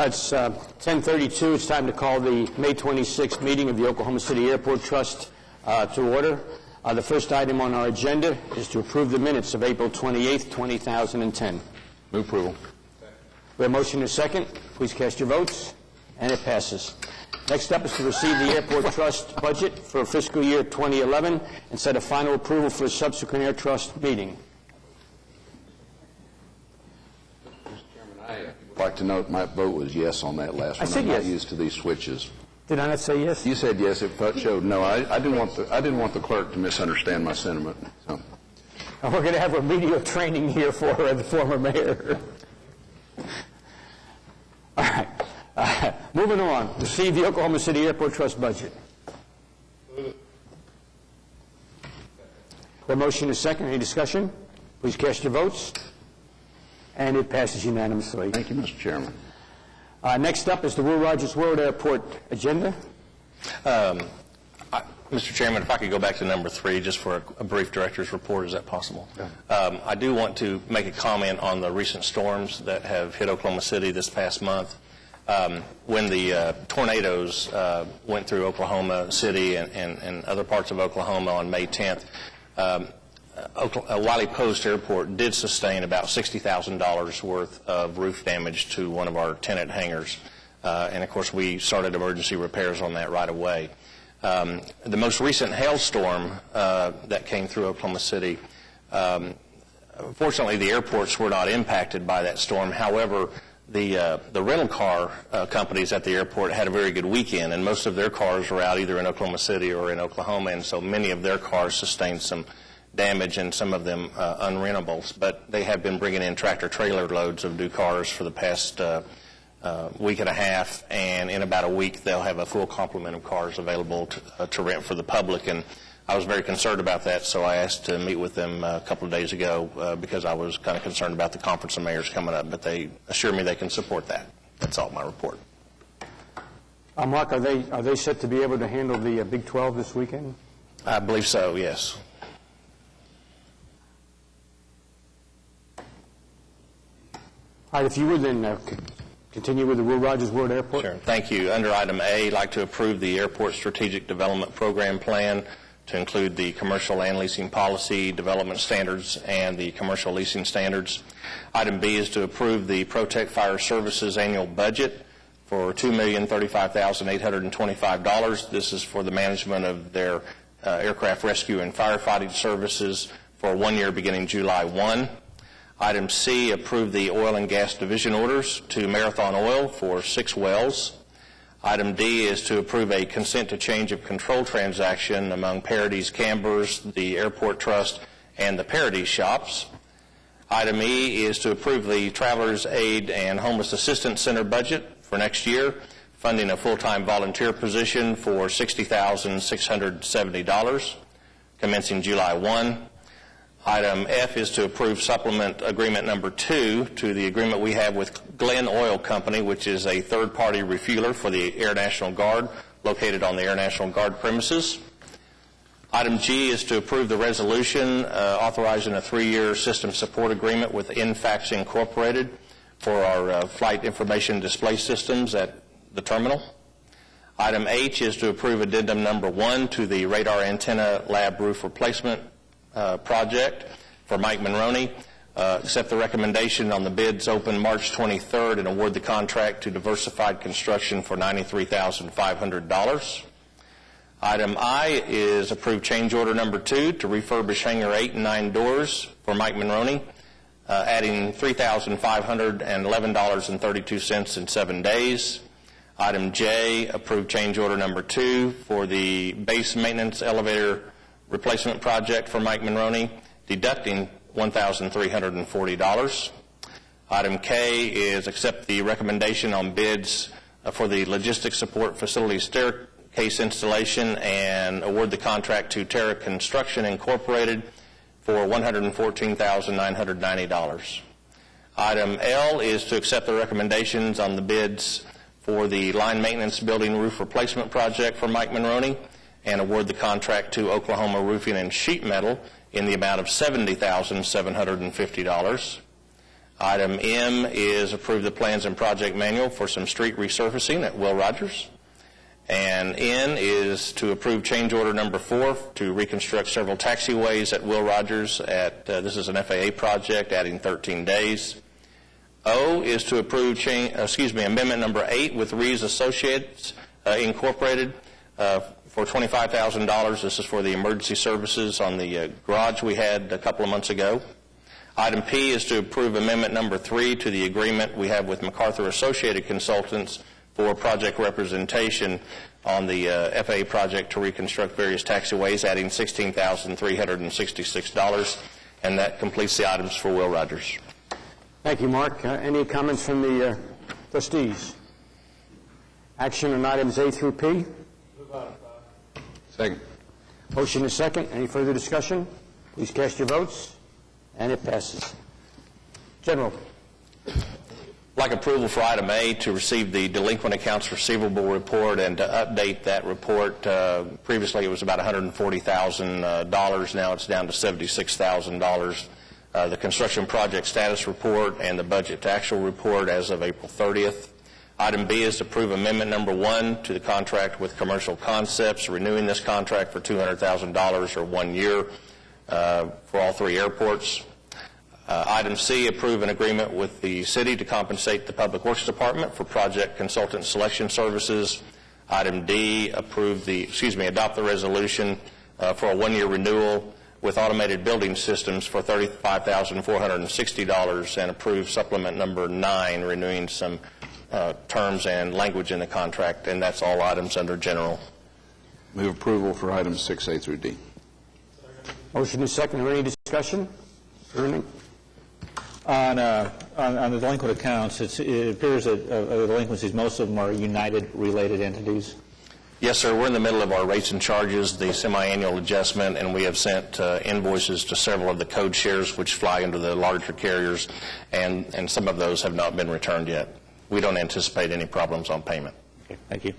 It's 10:32. It's time to call the May 26th meeting of the Oklahoma City Airport Trust to order. The first item on our agenda is to approve the minutes of April 28th, 2010. Move approval. We have a motion and a second. Please cast your votes. And it passes. Next up is to receive the Airport Trust budget for fiscal year 2011 and set a final approval for a subsequent Air Trust meeting. I'd like to note my vote was yes on that last one. I said yes. I'm not used to these switches. Did I not say yes? You said yes. It showed no. I didn't want the clerk to misunderstand my sentiment. So. We're going to have remedial training here for the former mayor. All right. Moving on. Receive the Oklahoma City Airport Trust budget. The motion is second. Any discussion? Please cast your votes. And it passes unanimously. Thank you, Mr. Chairman. Next up is the Will Rogers World Airport agenda. Mr. Chairman, if I could go back to number 3 just for a brief director's report, is that possible? Yeah. I do want to make a comment on the recent storms that have hit Oklahoma City this past month. When the tornadoes went through Oklahoma City and other parts of Oklahoma on May 10th, Wiley Post Airport did sustain about $60,000 worth of roof damage to one of our tenant hangars. And, of course, we started emergency repairs on that right away. The most recent hailstorm that came through Oklahoma City, fortunately the airports were not impacted by that storm. However, the rental car companies at the airport had a very good weekend, and most of their cars were out either in Oklahoma City or in Oklahoma, and so many of their cars sustained some damage and some of them unrentables. But they have been bringing in tractor-trailer loads of new cars for the past week and a half, and in about a week they'll have a full complement of cars available to rent for the public. And I was very concerned about that, so I asked to meet with them a couple of days ago because I was kind of concerned about the Conference of Mayors coming up, but they assured me they can support that. That's all my report. Mark, are they set to be able to handle the Big 12 this weekend? I believe so, yes. All right, if you would then continue with the Will Rogers World Airport. Sure. Thank you. Under item A, I'd like to approve the Airport Strategic Development Program Plan to include the commercial land leasing policy, development standards, and the commercial leasing standards. Item B is to approve the Protect Fire Services annual budget for $2,035,825. This is for the management of their aircraft rescue and firefighting services for 1 year beginning July 1. Item C, approve the oil and gas division orders to Marathon Oil for 6 wells. Item D is to approve a consent to change of control transaction among Paradis Cambers, the Airport Trust, and the Paradis shops. Item E is to approve the Travelers Aid and Homeless Assistance Center budget for next year, funding a full-time volunteer position for $60,670, commencing July 1. Item F is to approve supplement agreement number 2 to the agreement we have with Glen Oil Company, which is a third-party refueler for the Air National Guard located on the Air National Guard premises. Item G is to approve the resolution authorizing a 3-year system support agreement with InFax Incorporated for our flight information display systems at the terminal. Item H is to approve addendum number 1 to the radar antenna lab roof replacement project for Mike Monroney, accept the recommendation on the bids open March 23rd and award the contract to Diversified Construction for $93,500. Item I is approve change order number 2 to refurbish hangar 8 and 9 doors for Mike Monroney, adding $3,511.32 in 7 days. Item J, approve change order number 2 for the base maintenance elevator replacement project for Mike Monroney, deducting $1,340. Item K is accept the recommendation on bids for the logistics support facility staircase installation and award the contract to Terra Construction Incorporated for $114,990. Item L is to accept the recommendations on the bids for the line maintenance building roof replacement project for Mike Monroney and award the contract to Oklahoma Roofing and Sheet Metal in the amount of $70,750. Item M is approve the plans and project manual for some street resurfacing at Will Rogers. And N is to approve change order number 4 to reconstruct several taxiways at Will Rogers. This is an FAA project, adding 13 days. O is to approve amendment number 8 with Rees Associates Incorporated for $25,000. This is for the emergency services on the garage we had a couple of months ago. Item P is to approve amendment number 3 to the agreement we have with MacArthur Associated Consultants for project representation on the FAA project to reconstruct various taxiways, adding $16,366. And that completes the items for Will Rogers. Thank you, Mark. Any comments from the trustees? Action on items A through P? Second. Motion is second. Any further discussion? Please cast your votes, and it passes. General. I'd like approval for item A to receive the delinquent accounts receivable report and to update that report. Previously it was about $140,000. Now it's down to $76,000. The construction project status report and the budget to actual report as of April 30th. Item B is to approve amendment number 1 to the contract with Commercial Concepts, renewing this contract for $200,000 or 1 year for all 3 airports. Item C, approve an agreement with the city to compensate the Public Works Department for project consultant selection services. Item D, adopt the resolution for a 1-year renewal with automated building systems for $35,460 and approve supplement number 9, renewing some terms and language in the contract. And that's all items under general. Move approval for items 6A through D. Motion is second. Is there any discussion? Ernie? On the delinquent accounts, it appears that the delinquencies, most of them are United-related entities. Yes, sir. We're in the middle of our rates and charges, the semi-annual adjustment, and we have sent invoices to several of the code shares which fly into the larger carriers, and some of those have not been returned yet. We don't anticipate any problems on payment. Okay, thank you.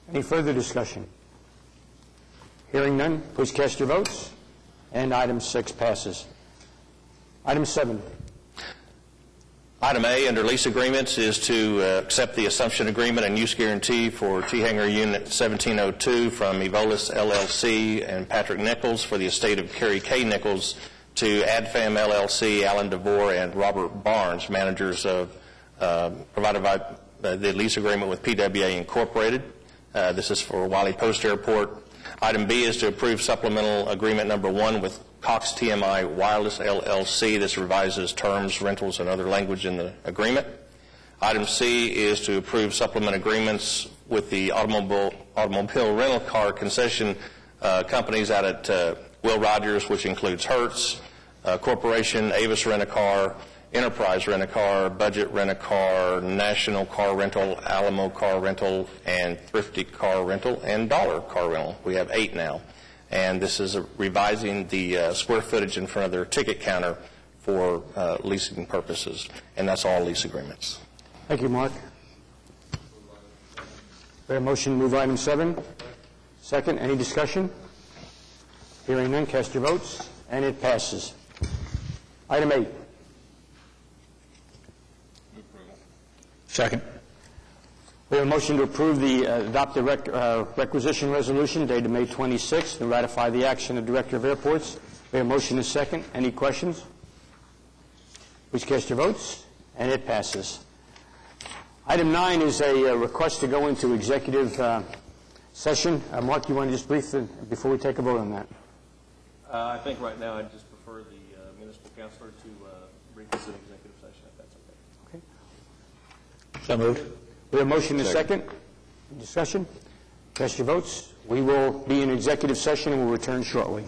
Any further discussion? Hearing none, please cast your votes. And item 6 passes. Item 7. Item A, under lease agreements, is to accept the assumption agreement and use guarantee for T-Hangar Unit 1702 from Evolis LLC and Patrick Nichols for the estate of Kerry K. Nichols to AdFam LLC, Alan DeVore, and Robert Barnes, managers of provided by the lease agreement with PWA Incorporated. This is for Wiley Post Airport. Item B is to approve supplemental agreement number 1 with Cox TMI Wireless LLC. This revises terms, rentals, and other language in the agreement. Item C is to approve supplement agreements with the automobile rental car concession companies out at Will Rogers, which includes Hertz Corporation, Avis Rent-A-Car, Enterprise Rent-A-Car, Budget Rent-A-Car, National Car Rental, Alamo Car Rental, and Thrifty Car Rental, and Dollar Car Rental. We have 8 now. And this is revising the square footage in front of their ticket counter for leasing purposes. And that's all lease agreements. Thank you, Mark. We have a motion to move item 7. Second, any discussion? Hearing none, cast your votes, and it passes. Item 8. Second. We have a motion to approve adopt the requisition resolution dated May 26th and ratify the action of Director of Airports. We have a motion and a second. Any questions? Please cast your votes, and it passes. Item 9 is a request to go into executive session. Mark, you want to just brief before we take a vote on that? I think right now I'd just prefer the municipal counselor to reconsider executive session, if that's okay. Okay. So moved. We have a motion and a second. Discussion? Cast your votes. We will be in executive session and we'll return shortly.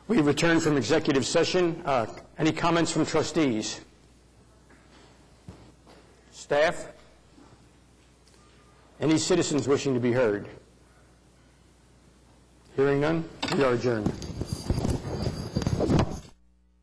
We return from executive session. Any comments from trustees? Staff? Any citizens wishing to be heard? Hearing none, we are adjourned.